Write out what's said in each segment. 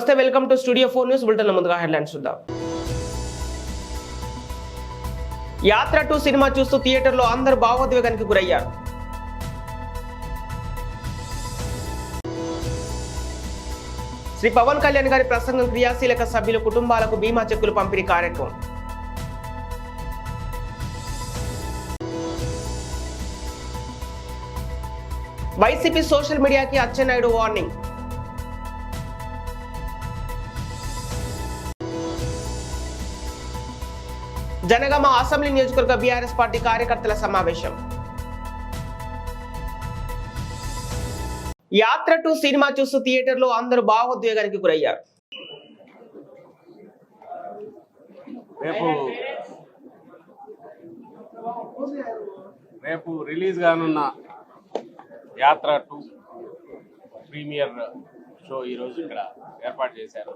నమస్తే, welcome to studio 4 news bulletin. ముందుగా headlines చూద్దాం. యాత్ర 2 సినిమా చూస్తూ థియేటర్లో అందరూ భావోద్వేగానికి గురయ్యారు. శ్రీ పవన్ కళ్యాణ్ గారి ప్రసంగం క్రియాశీలక సభ్యుల కుటుంబాలకు బీమా చెక్కులు పంపిణీ కార్యక్రమం. వైసీపీ సోషల్ మీడియాకి అచ్చెన్నాయుడు వార్నింగ్. జనగామ అసెంబ్లీ నియోజకవర్గ బీఆర్ఎస్ పార్టీ కార్యకర్తల సమావేశం. యాత్ర 2 సినిమా చూస్తూ థియేటర్లో అందరూ భావోద్వేగానికి గురయ్యారు. రేపు రిలీజ్ కానున్న యాత్ర 2 ప్రీమియర్ షో ఈరోజు ఇక్కడ ఏర్పాటు చేశారు.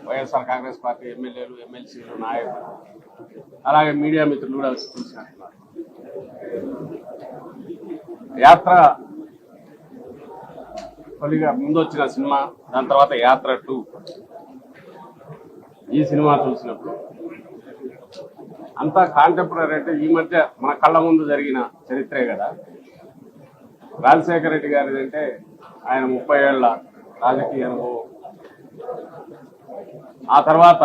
వైఎస్ఆర్ కాంగ్రెస్ పార్టీ ఎమ్మెల్యేలు, ఎమ్మెల్సీలు, నాయకులు, అలాగే మీడియా మిత్రులు కూడా చూసినట్టున్నారు. యాత్ర తొలిగా ముందు వచ్చిన సినిమా, దాని తర్వాత యాత్ర 2. ఈ సినిమా చూసినప్పుడు అంతా కాంటెంపరీ అంటే ఈ మధ్య మన కళ్ళ ముందు జరిగిన చరిత్రే కదా. రాజశేఖర రెడ్డి గారిది అంటే ఆయన 30 ఏళ్ల రాజకీయ అనుభవం, ఆ తర్వాత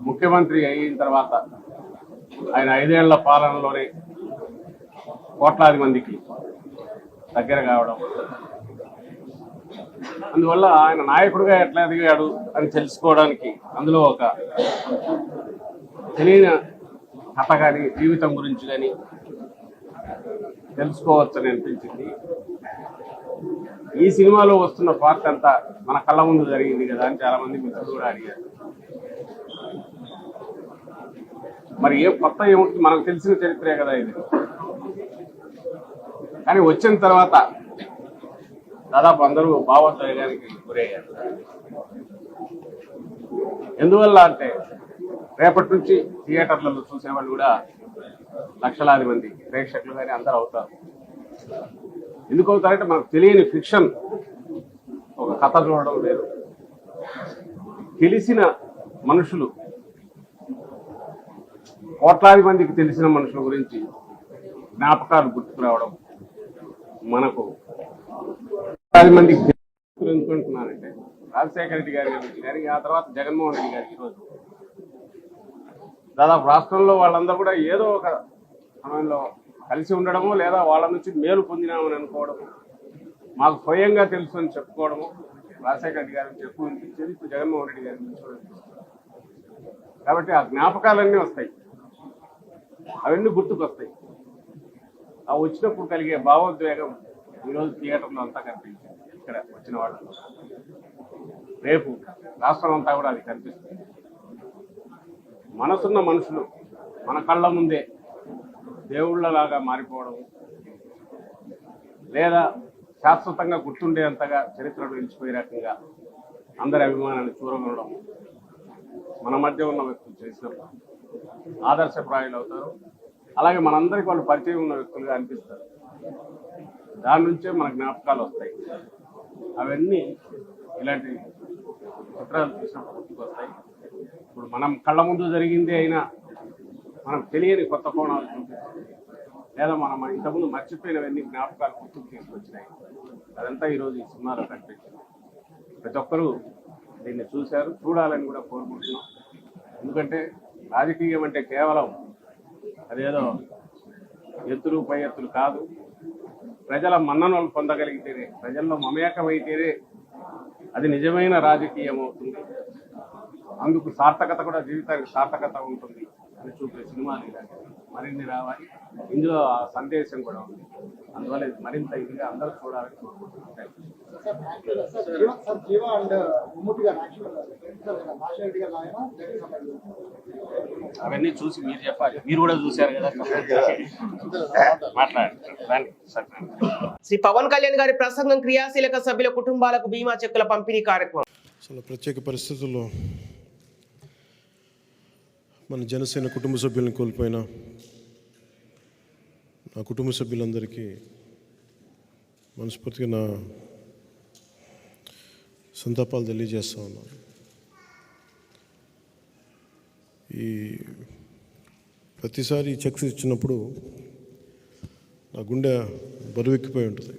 ముఖ్యమంత్రి అయిన తర్వాత ఆయన 5 ఏళ్ల పాలనలోనే కోట్లాది మందికి దగ్గర కావడం, అందువల్ల ఆయన నాయకుడిగా ఎట్లా ఎదిగాడు అని తెలుసుకోవడానికి అందులో ఒక తెలియని కథ కానీ జీవితం గురించి కానీ తెలుసుకోవచ్చని అనిపించింది. ఈ సినిమాలో వస్తున్న పార్ట్ అంతా మన కళ్ళ ముందు జరిగింది కదా అని చాలా మంది మిత్రులు కూడా అడిగారు. మరి ఏ కొత్త ఏముంటుంది, మనకు తెలిసిన చరిత్రే కదా ఇది. కానీ వచ్చిన తర్వాత దాదాపు అందరూ భావోద్వేగానికి గురయ్యారు. ఎందువల్ల అంటే రేపటి నుంచి థియేటర్లలో చూసేవాళ్ళు కూడా లక్షలాది మంది ప్రేక్షకులు కానీ అందరూ అవుతారు. ఎందుకు అవుతారంటే మనకు తెలియని ఫిక్షన్, ఒక కథ చూడడం లేదు. తెలిసిన మనుషులు, కోట్లాది మందికి తెలిసిన మనుషుల గురించి జ్ఞాపకాలు గుర్తుకు రావడం మనకు 10 మందికి ఎందుకుంటున్నానంటే రాజశేఖర రెడ్డి గారి గురించి కానీ, ఆ తర్వాత జగన్మోహన్ రెడ్డి గారికి ఈరోజు దాదాపు రాష్ట్రంలో వాళ్ళందరూ కూడా ఏదో ఒక సమయంలో కలిసి ఉండడము, లేదా వాళ్ళ నుంచి మేలు పొందినామని అనుకోవడము, మాకు స్వయంగా తెలుసు అని చెప్పుకోవడము. రాజశేఖర రెడ్డి గారి నుంచి ఎక్కువ అనిపించేది, ఇప్పుడు జగన్మోహన్ రెడ్డి గారి నుంచి కూడా అనిపిస్తుంది. కాబట్టి ఆ జ్ఞాపకాలన్నీ వస్తాయి, అవన్నీ గుర్తుకొస్తాయి. ఆ వచ్చినప్పుడు కలిగే భావోద్వేగం ఈరోజు థియేటర్లో అంతా కనిపించింది. ఇక్కడ వచ్చిన వాళ్ళు, రేపు రాష్ట్రం అంతా కూడా అది కనిపిస్తుంది. మనసున్న మనుషులు మన కళ్ళ ముందే దేవుళ్ళలాగా మారిపోవడం, లేదా శాశ్వతంగా గుర్తుండేంతగా చరిత్రలో నిలిచిపోయే రకంగా అందరి అభిమానాన్ని చూరగొనడం మన మధ్య ఉన్న వ్యక్తులు చేసినప్పుడు ఆదర్శప్రాయులు అవుతారు. అలాగే మనందరికీ వాళ్ళు పరిచయం ఉన్న వ్యక్తులుగా అనిపిస్తారు. దాని నుంచే మన జ్ఞాపకాలు వస్తాయి. అవన్నీ ఇలాంటి చిత్రాలు చూసినప్పుడు గుర్తుకొస్తాయి. ఇప్పుడు మనం కళ్ళ ముందు జరిగింది అయినా మనకు తెలియని కొత్త కోణాలు చూపిస్తుంది, లేదా మనం ఇంతకుముందు మర్చిపోయినవన్నీ జ్ఞాపకాలు గుర్తుకు తీసుకొచ్చినాయి. అదంతా ఈరోజు ఈ సినిమాలో కనిపించింది. ప్రతి ఒక్కరూ దీన్ని చూశారు, చూడాలని కూడా కోరుకుంటున్నాం. ఎందుకంటే రాజకీయం అంటే కేవలం అదేదో ఎత్తులు పై ఎత్తులు కాదు. ప్రజల మన్ననలు పొందగలిగితేనే, ప్రజల్లో మమేకమైతేనే అది నిజమైన రాజకీయం అవుతుంది. అందుకు సార్థకత కూడా, జీవితానికి సార్థకత ఉంటుంది అని చూపే సినిమాలు మరిన్ని రావాలి. ఇందులో ఆ సందేశం కూడా ఉంది. అందువల్ల ఇది మరింత ఇదిగా అందరూ చూడాలని కోరుకుంటున్నాం. అవన్నీ చూసి మీరు చెప్పాలి, మీరు కూడా చూశారు కదా. మాట్లాడండి. శ్రీ పవన్ కళ్యాణ్ గారి ప్రసంగం క్రియాశీలక సభ్యుల కుటుంబాలకు బీమా చెక్కుల పంపిణీ కార్యక్రమం. చాలా ప్రత్యేక పరిస్థితుల్లో మన జనసేన కుటుంబ సభ్యులను కోల్పోయిన నా కుటుంబ సభ్యులందరికీ మనస్ఫూర్తిగా నా సంతాపాలు తెలియజేస్తూ ఉన్నాను. ఈ ప్రతిసారి చెక్స్ ఇచ్చినప్పుడు నా గుండె బరువెక్కిపోయి ఉంటుంది.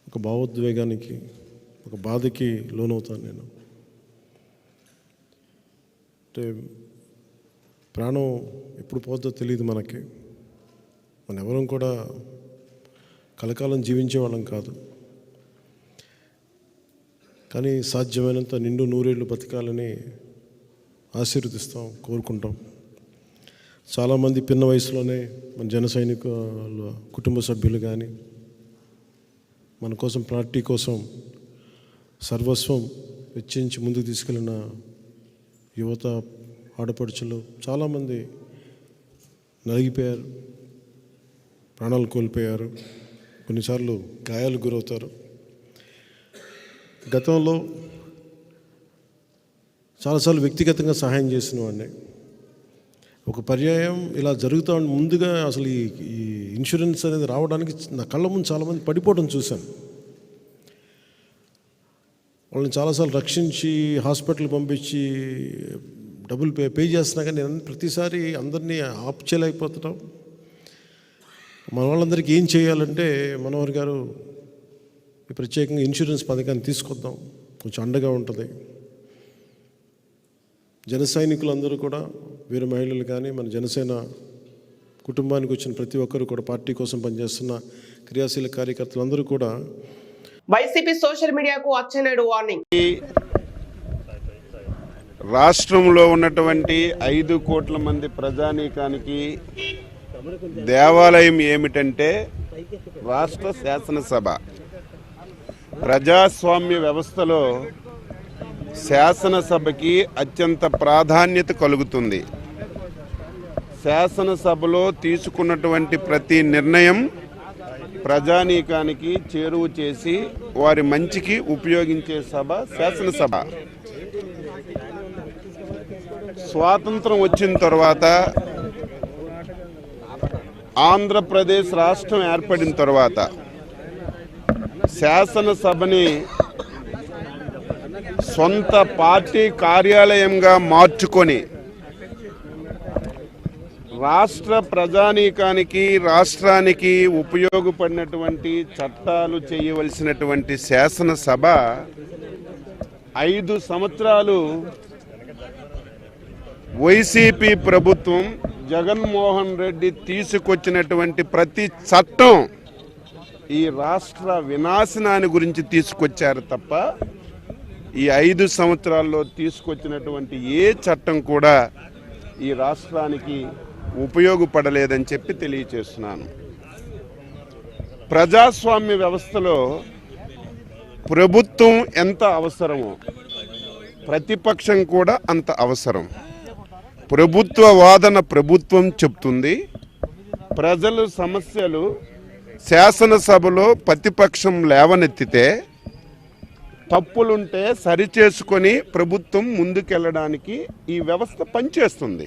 ఒక భావోద్వేగానికి, ఒక బాధకి లోనవుతాను నేను. అంటే ప్రాణం ఎప్పుడు పోతుందో తెలియదు మనకి. మన ఎవరం కూడా కలకాలం జీవించే వాళ్ళం కాదు. కానీ సాధ్యమైనంత నిండు నూరేళ్ళు బతకాలని ఆశీర్వదిస్తాం, కోరుకుంటాం. చాలామంది పిన్న వయసులోనే మన జన సైనికుల కుటుంబ సభ్యులు కానీ, మన కోసం పార్టీ కోసం సర్వస్వం వెచ్చించి ముందుకు తీసుకెళ్ళిన యువత, ఆడపడుచులు చాలామంది నలిగిపోయారు, ప్రాణాలు కోల్పోయారు, కొన్నిసార్లు గాయాలు గురవుతారు. గతంలో చాలాసార్లు వ్యక్తిగతంగా సహాయం చేసిన వాడిని. ఒక పర్యాయం ఇలా జరుగుతూ ముందుగా అసలు ఈ ఇన్సూరెన్స్ అనేది రావడానికి నా కళ్ళ ముందు చాలామంది పడిపోవడం చూశాను. వాళ్ళని చాలాసార్లు రక్షించి హాస్పిటల్ పంపించి డబ్బులు పే చేస్తున్నా కానీ నేను ప్రతిసారి అందరినీ ఆప్ చేయలేకపోతున్నాం. మన వాళ్ళందరికీ ఏం చేయాలంటే, మనోహర్ గారు ఈ ప్రత్యేకంగా ఇన్సూరెన్స్ పథకాన్ని తీసుకొద్దాం, కొంచెం అండగా ఉంటుంది. జన సైనికులందరూ కూడా, వీర మహిళలు కానీ, మన జనసేన కుటుంబానికి వచ్చిన ప్రతి ఒక్కరు కూడా, పార్టీ కోసం పనిచేస్తున్న క్రియాశీల కార్యకర్తలందరూ కూడా. వైసీపీ సోషల్ మీడియాకు అచ్చెన్నాయుడు వార్నింగ్. రాష్ట్రంలో ఉన్నటువంటి 5 కోట్ల మంది ప్రజానీకానికి దేవాలయం ఏమిటంటే రాష్ట్ర శాసనసభ. ప్రజాస్వామ్య వ్యవస్థలో శాసనసభకి అత్యంత ప్రాధాన్యత కలుగుతుంది. శాసనసభలో తీసుకున్నటువంటి ప్రతి నిర్ణయం ప్రజానీకానికి చేరువ చేసి వారి మంచికి ఉపయోగించే సభ శాసనసభ. స్వాతంత్రం వచ్చిన తర్వాత, ఆంధ్రప్రదేశ్ రాష్ట్రం ఏర్పడిన తర్వాత శాసనసభని సొంత పార్టీ కార్యాలయంగా మార్చుకొని రాష్ట్ర ప్రజానీకానికి, రాష్ట్రానికి ఉపయోగపడినటువంటి చట్టాలు చేయవలసినటువంటి శాసనసభ 5 సంవత్సరాలు వైసీపీ ప్రభుత్వం, జగన్మోహన్ రెడ్డి తీసుకొచ్చినటువంటి ప్రతి చట్టం ఈ రాష్ట్ర వినాశనాన్ని గురించి తీసుకొచ్చారు తప్ప ఈ 5 సంవత్సరాల్లో తీసుకొచ్చినటువంటి ఏ చట్టం కూడా ఈ రాష్ట్రానికి ఉపయోగపడలేదని చెప్పి తెలియచేస్తున్నాను. ప్రజాస్వామ్య వ్యవస్థలో ప్రభుత్వం ఎంత అవసరమో ప్రతిపక్షం కూడా అంత అవసరం. ప్రభుత్వ వాదన ప్రభుత్వం చెప్తుంది. ప్రజల సమస్యలు శాసనసభలో ప్రతిపక్షం లేవనెత్తితే తప్పులుంటే సరిచేసుకొని ప్రభుత్వం ముందుకెళ్ళడానికి ఈ వ్యవస్థ పనిచేస్తుంది.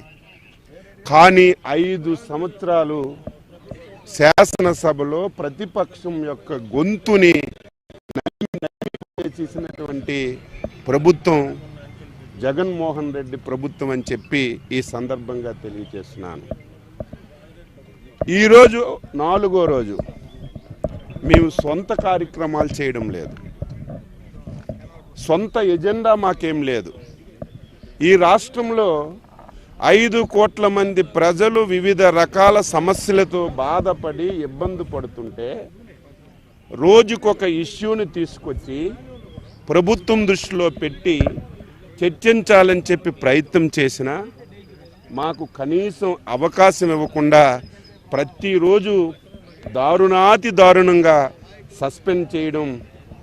కానీ 5 సంవత్సరాలు శాసనసభలో ప్రతిపక్షం యొక్క గొంతుని చేసినటువంటి ప్రభుత్వం జగన్మోహన్ రెడ్డి ప్రభుత్వం అని చెప్పి ఈ సందర్భంగా తెలియజేస్తున్నాను. ఈరోజు 4వ రోజు మేము సొంత కార్యక్రమాలు చేయడం లేదు, సొంత ఎజెండా మాకేం లేదు. ఈ రాష్ట్రంలో 5 కోట్ల మంది ప్రజలు వివిధ రకాల సమస్యలతో బాధపడి ఇబ్బంది పడుతుంటే రోజుకొక ఇష్యూని తీసుకొచ్చి ప్రభుత్వం దృష్టిలో పెట్టి చర్చించాలని చెప్పి ప్రయత్నం చేసినా మాకు కనీసం అవకాశం ఇవ్వకుండా ప్రతిరోజు దారుణాతి దారుణంగా సస్పెండ్ చేయడం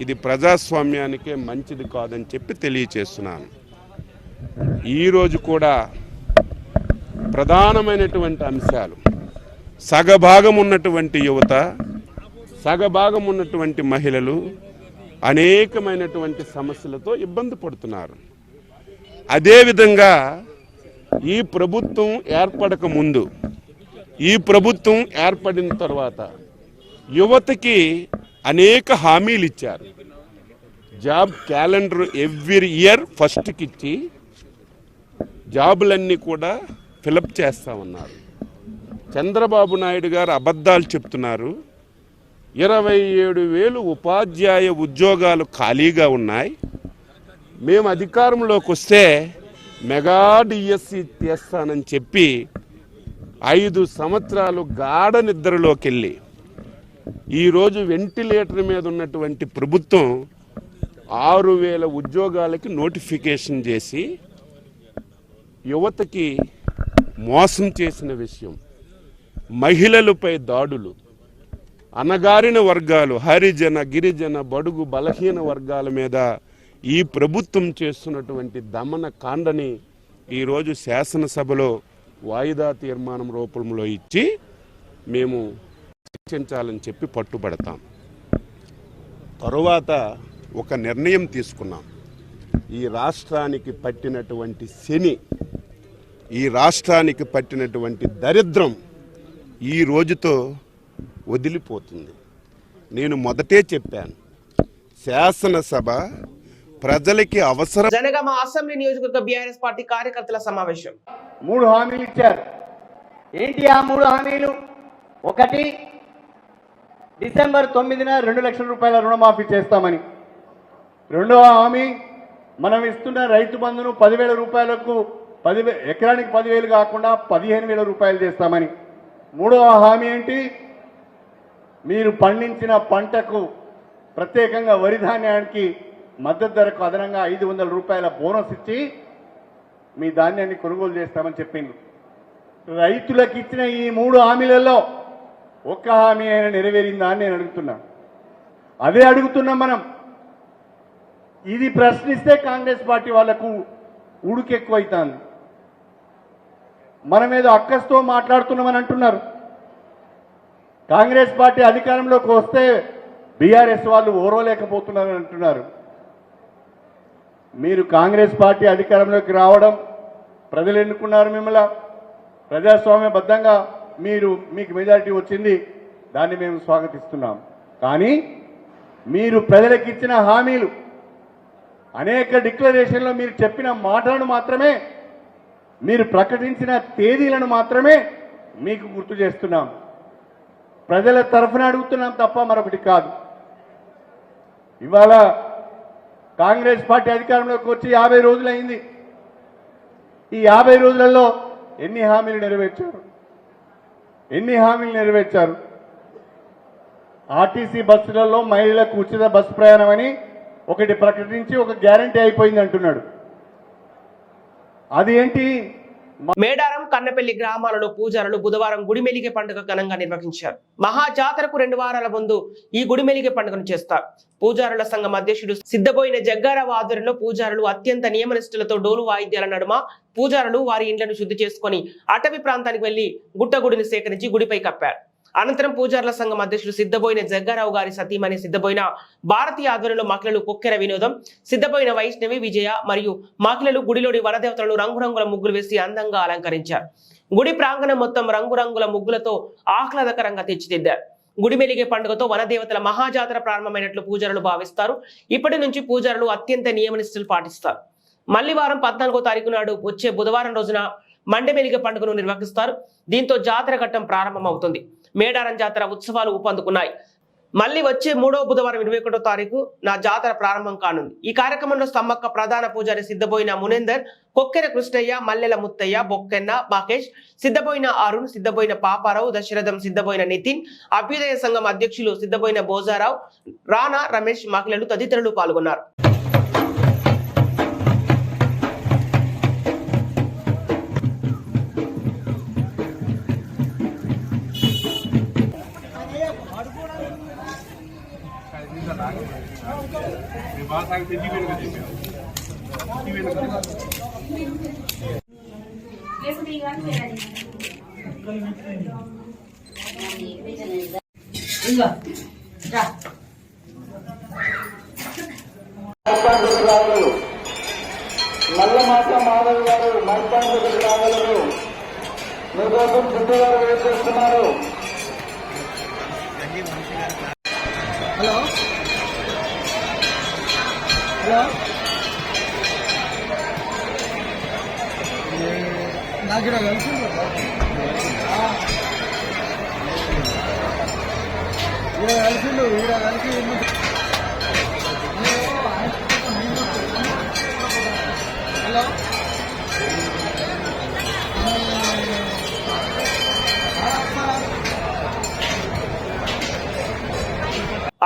ఇది ప్రజాస్వామ్యానికే మంచిది కాదని చెప్పి తెలియచేస్తున్నాను. ఈరోజు కూడా ప్రధానమైనటువంటి అంశాలు, సగభాగం ఉన్నటువంటి యువత, సగభాగం ఉన్నటువంటి మహిళలు అనేకమైనటువంటి సమస్యలతో ఇబ్బంది పడుతున్నారు. అదేవిధంగా ఈ ప్రభుత్వం ఏర్పడక ముందు, ఈ ప్రభుత్వం ఏర్పడిన తర్వాత యువతకి అనేక హామీలు ఇచ్చారు. జాబ్ క్యాలెండర్ ఎవ్రీ ఇయర్ ఫస్ట్కి ఇచ్చి జాబులన్నీ కూడా ఫిలప్ చేస్తా ఉన్నారు. చంద్రబాబు నాయుడు గారు అబద్ధాలు చెప్తున్నారు. 27,000 ఉపాధ్యాయ ఉద్యోగాలు ఖాళీగా ఉన్నాయి. మేము అధికారంలోకి వస్తే మెగా డిఎస్సి చేస్తానని చెప్పి 5 సంవత్సరాలు గాఢ నిద్రలోకి వెళ్ళి ఈరోజు వెంటిలేటర్ మీద ఉన్నటువంటి ప్రభుత్వం 6,000 ఉద్యోగాలకి నోటిఫికేషన్ చేసి యువతకి మోసం చేసిన విషయం, మహిళలపై దాడులు, అణగారిన వర్గాలు, హరిజన గిరిజన బడుగు బలహీన వర్గాల మీద ఈ ప్రభుత్వం చేస్తున్నటువంటి దమన కాండని ఈరోజు శాసనసభలో వాయిదా తీర్మానం రూపంలో ఇచ్చి మేము చర్చించాలని చెప్పి పట్టుబడతాం. తరువాత ఒక నిర్ణయం తీసుకున్నాం. ఈ రాష్ట్రానికి పట్టినటువంటి శని, ఈ రాష్ట్రానికి పట్టినటువంటి దరిద్రం ఈ రోజుతో వదిలిపోతుంది. నేను మొదటే చెప్పాను, శాసనసభ ప్రజలకి అవసరం. జనగామ అసెంబ్లీ నియోజకవర్గ బీఆర్ఎస్ పార్టీ కార్యకర్తల సమావేశం. 3 హామీలు ఇచ్చారు. ఏంటి ఆ 3 హామీలు? ఒకటి, డిసెంబర్ 9న 2 లక్షల రూపాయల రుణమాఫీ చేస్తామని. రెండవ హామీ, మనం ఇస్తున్న రైతు బంధును 10,000 రూపాయలకు ఎకరానికి 10,000 కాకుండా 15,000 రూపాయలు చేస్తామని. మూడవ హామీ ఏంటి? మీరు పండించిన పంటకు ప్రత్యేకంగా వరి ధాన్యానికి మద్దతు ధరకు అదనంగా 500 రూపాయల బోనస్ ఇచ్చి మీ ధాన్యాన్ని కొనుగోలు చేస్తామని చెప్పింది. రైతులకు ఇచ్చిన ఈ 3 హామీలలో ఒక్క హామీ అయినా నెరవేరిందా అని నేను అడుగుతున్నా. అదే అడుగుతున్నాం మనం. ఇది ప్రశ్నిస్తే కాంగ్రెస్ పార్టీ వాళ్లకు ఉడుకెక్కువైతుంది. మనం ఏదో అక్కస్తో మాట్లాడుతున్నామని అంటున్నారు. కాంగ్రెస్ పార్టీ అధికారంలోకి వస్తే బీఆర్ఎస్ వాళ్ళు ఓర్వలేకపోతున్నారని అంటున్నారు. మీరు కాంగ్రెస్ పార్టీ అధికారంలోకి రావడం, ప్రజలు ఎన్నుకున్నారు మిమ్మల్ని, ప్రజాస్వామ్యబద్ధంగా మీకు మెజారిటీ వచ్చింది, దాన్ని మేము స్వాగతిస్తున్నాం. కానీ మీరు ప్రజలకు ఇచ్చిన హామీలు, అనేక డిక్లరేషన్లో మీరు చెప్పిన మాటలను మాత్రమే, మీరు ప్రకటించిన తేదీలను మాత్రమే మీకు గుర్తు చేస్తున్నాం. ప్రజల తరఫున అడుగుతున్నాం తప్ప మరొకటి కాదు. ఇవాళ కాంగ్రెస్ పార్టీ అధికారంలోకి వచ్చి 50 రోజులైంది. ఈ 50 రోజులలో ఎన్ని హామీలు నెరవేర్చారు? ఆర్టీసీ బస్సులలో మహిళలకు ఉచిత బస్సు ప్రయాణం అని ఒకటి ప్రకటించి ఒక గ్యారంటీ అయిపోయింది అంటున్నాడు. అది ఏంటి? మేడారం కన్నపల్లి గ్రామాలలో పూజారులు బుధవారం గుడిమెలిగే పండుగ ఘనంగా నిర్వహించారు. మహా జాతరకు 2 వారాల ముందు ఈ గుడిమెలిగే పండుగను చేస్తారు. పూజారుల సంఘం అధ్యక్షుడు సిద్ధబోయిన జగ్గారావు ఆధ్వర్యంలో పూజారులు అత్యంత నియమనిష్ఠులతో డోలు వాయిద్యాల నడుమ పూజారులు వారి ఇండ్లను శుద్ధి చేసుకుని అటవీ ప్రాంతానికి వెళ్లి గుట్టగుడిని సేకరించి గుడిపై కప్పారు. అనంతరం పూజారుల సంఘం అధ్యక్షుడు సిద్ధబోయిన జగ్గారావు గారి సతీమణి సిద్ధబోయిన భారతీయ ఆధ్వర్యంలో మహిళలు కొక్కెర వినోదం, సిద్ధబోయిన వైష్ణవి విజయ మరియు మహిళలు గుడిలోని వనదేవతలను రంగురంగుల ముగ్గులు వేసి అందంగా అలంకరించారు. గుడి ప్రాంగణం మొత్తం రంగురంగుల ముగ్గులతో ఆహ్లాదకరంగా తీర్చిదిద్దారు. గుడిమెలిగే పండుగతో వనదేవతల మహాజాతర ప్రారంభమైనట్లు పూజారులు భావిస్తారు. ఇప్పటి నుంచి పూజారులు అత్యంత నియమనిష్టలు పాటిస్తారు. మళ్లీ వారం 14వ తారీఖు నాడు వచ్చే బుధవారం రోజున మండమెలిగే పండుగను నిర్వహిస్తారు. దీంతో జాతర ఘట్టం ప్రారంభమవుతుంది. మేడారం జాతర ఉత్సవాలు ఊపందుకున్నాయి. మళ్లీ వచ్చే 3వ బుధవారం 21వ తారీఖు నా జాతర ప్రారంభం కానుంది. ఈ కార్యక్రమంలో సమ్మక్క ప్రధాన పూజారి సిద్ధబోయిన మునేందర్, కొక్కెర కృష్ణయ్య, మల్లెల ముత్తయ్య, బొక్కెన్న మహేష్, సిద్ధబోయిన అరుణ్, సిద్ధబోయిన పాపారావు, దశరథం, సిద్ధబోయిన నితిన్, అభ్యుదయ సంఘం అధ్యక్షులు సిద్ధబోయిన బోజారావు, రానా రమేష్, మహిళలు తదితరులు పాల్గొన్నారు. నల్లమాత మాధవ్ గారు మైపాండ్లకు రాగలరు. మీకోసం సిద్ధు గారు వెయిట్ చేస్తున్నారు. హలో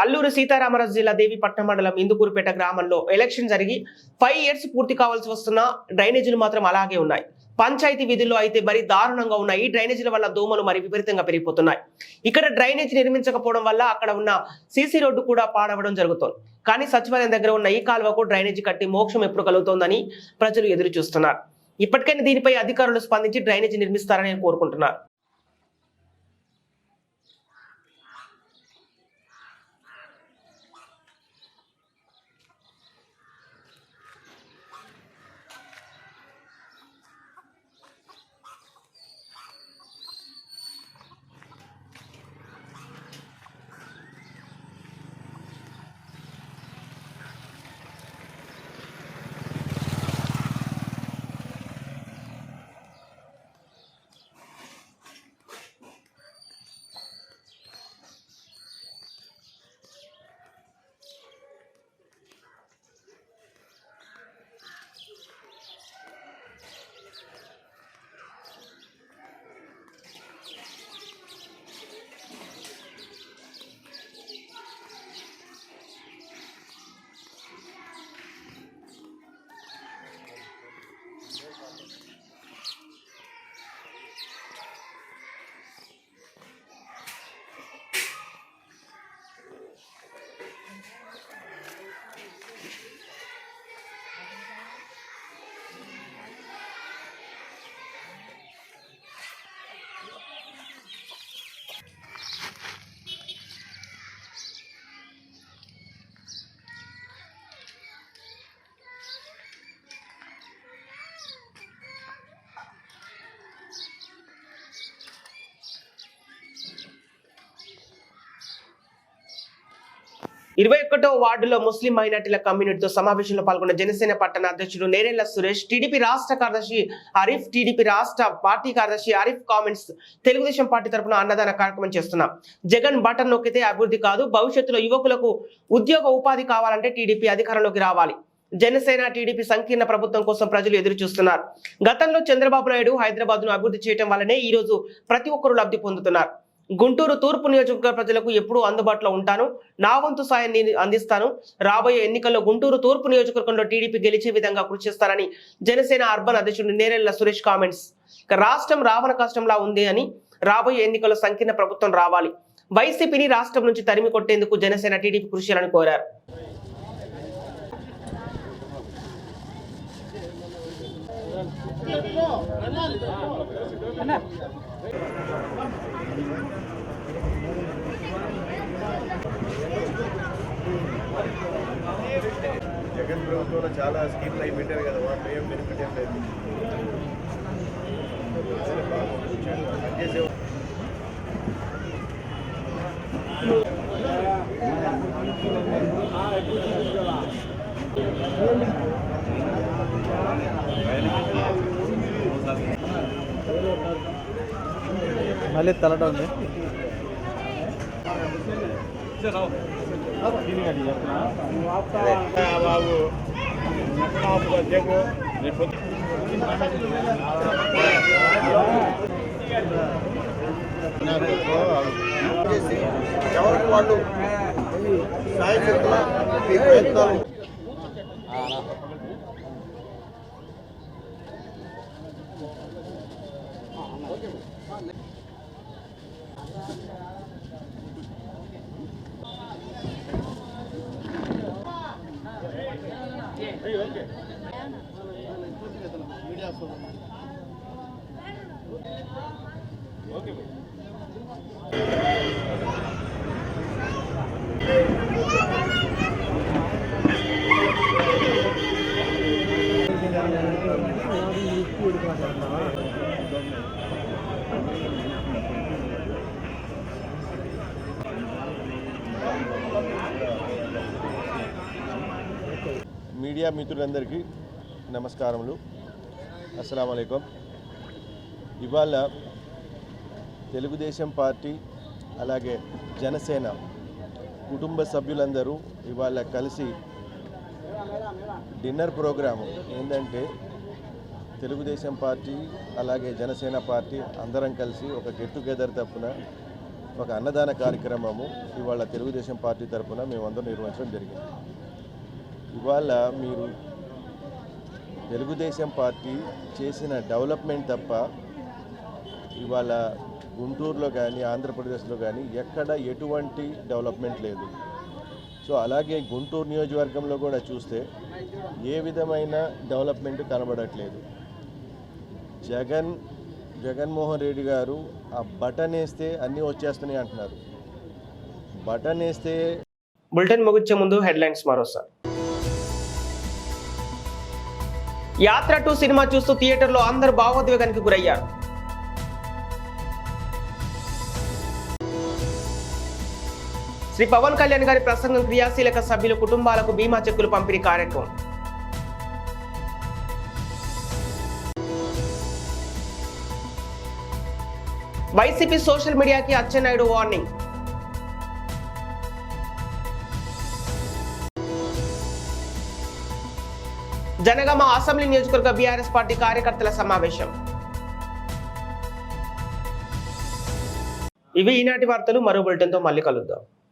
అల్లూరు సీతారామరాజు జిల్లా దేవీపట్నం మండలం ఇందుకూరుపేట గ్రామంలో ఎలక్షన్ జరిగి 5 years పూర్తి కావాల్సి వస్తున్న డ్రైనేజీలు మాత్రం అలాగే ఉన్నాయి. పంచాయతీ విధుల్లో అయితే మరి దారుణంగా ఉన్న ఈ డ్రైనేజీల వల్ల దోమలు మరి విపరీతంగా పెరిగిపోతున్నాయి. ఇక్కడ డ్రైనేజీ నిర్మించకపోవడం వల్ల అక్కడ ఉన్న సీసీ రోడ్డు కూడా పాడవడం జరుగుతోంది. కానీ సచివాలయం దగ్గర ఉన్న ఈ కాలువకు డ్రైనేజీ కట్టి మోక్షం ఎప్పుడు కలుగుతోందని ప్రజలు ఎదురు చూస్తున్నారు. ఇప్పటికైనా దీనిపై అధికారులు స్పందించి డ్రైనేజీ నిర్మిస్తారని కోరుకుంటున్నారు. ఇరవై 21వ వార్డులో ముస్లిం మైనార్టీల కమ్యూనిటీతో సమావేశంలో పాల్గొన్న జనసేన పట్టణ అధ్యక్షుడు నేరెళ్ల సురేష్, టీడీపీ రాష్ట్ర కార్యదర్శి ఆరిఫ్, టీడీపీ రాష్ట్ర పార్టీ కార్యదర్శి ఆరిఫ్ కామెంట్స్ తెలుగుదేశం పార్టీ తరఫున అన్నదాన కార్యక్రమం చేస్తున్నాం. జగన్ బటన్ నొక్కితే అభివృద్ధి కాదు, భవిష్యత్తులో యువకులకు ఉద్యోగ ఉపాధి కావాలంటే టీడీపీ అధికారంలోకి రావాలి. జనసేన టీడీపీ సంకీర్ణ ప్రభుత్వం కోసం ప్రజలు ఎదురు చూస్తున్నారు. గతంలో చంద్రబాబు నాయుడు హైదరాబాద్ ను అభివృద్ధి చేయడం వల్లనే ఈ రోజు ప్రతి ఒక్కరూ లబ్ధి పొందుతున్నారు. గుంటూరు తూర్పు నియోజకవర్గ ప్రజలకు ఎప్పుడూ అందుబాటులో ఉంటాను, నా వంతు సాయాన్ని అందిస్తాను. రాబోయే ఎన్నికల్లో గుంటూరు తూర్పు నియోజకవర్గంలో టీడీపీ గెలిచే విధంగా కృషి చేస్తారని జనసేన అర్బన్ అధ్యక్షుడు నేరెళ్ల సురేష్ కామెంట్స్. రాష్ట్రం రావణ కష్టంలా ఉంది అని, రాబోయే ఎన్నికల్లో సంకీర్ణ ప్రభుత్వం రావాలి, వైసీపీని రాష్ట్రం నుంచి తరిమి కొట్టేందుకు జనసేన టీడీపీ కృషి చేయాలని కోరారు. జగన్ ప్రభుత్వంలో చాలా స్కీమ్లు అవి పెట్టారు కదా, వాటిలో ఏం బెనిఫిట్ ఏం లేదు. మళ్ళీ తలట ఉంది. బాబు ఎవరికి వాళ్ళు సాయశక్తుల మీ ప్రయత్నాలు మీడియా మిత్రులందరికీ నమస్కారములు. అస్సలాము అలైకుం. ఇవాళ తెలుగుదేశం పార్టీ అలాగే జనసేన కుటుంబ సభ్యులందరూ ఇవాళ కలిసి డిన్నర్ ప్రోగ్రాము ఏంటంటే తెలుగుదేశం పార్టీ అలాగే జనసేన పార్టీ అందరం కలిసి ఒక గెట్ టుగెదర్ తరపున ఒక అన్నదాన కార్యక్రమము ఇవాళ తెలుగుదేశం పార్టీ తరపున మేమందరం నిర్వహించడం జరిగింది. ఇవాళ మీరు తెలుగుదేశం పార్టీ చేసిన డెవలప్మెంట్ తప్ప ఇవాళ గుంటూరులో కానీ ఆంధ్రప్రదేశ్లో కానీ ఎక్కడ ఎటువంటి డెవలప్మెంట్ లేదు. సో అలాగే గుంటూరు నియోజకవర్గంలో కూడా చూస్తే ఏ విధమైన డెవలప్మెంట్ కనబడట్లేదు. జగన్మోహన్ రెడ్డి గారు ఆ బటన్ వేస్తే అన్నీ వచ్చేస్తున్నాయి అంటున్నారు. బటన్ వేస్తే బులెటిన్ ముగించే ముందు హెడ్లైన్స్ మరోసారి. యాత్ర 2 సినిమా చూస్తూ థియేటర్లో అందరూ భావోద్వేగానికి గురయ్యారు. శ్రీ పవన్ కళ్యాణ్ గారి ప్రసంగం క్రియాశీలక సభ్యులు కుటుంబాలకు బీమా చెక్కులు పంపిణీ కార్యక్రమం. వైసీపీ సోషల్ మీడియాకి అచ్చెన్నాయుడు వార్నింగ్. జనగామ అసెంబ్లీ నియోజకవర్గ బీఆర్ఎస్ పార్టీ కార్యకర్తల సమావేశం. ఇవి ఈనాటి వార్తలు. మరో బులెటిన్తో మళ్ళీ కలుద్దాం.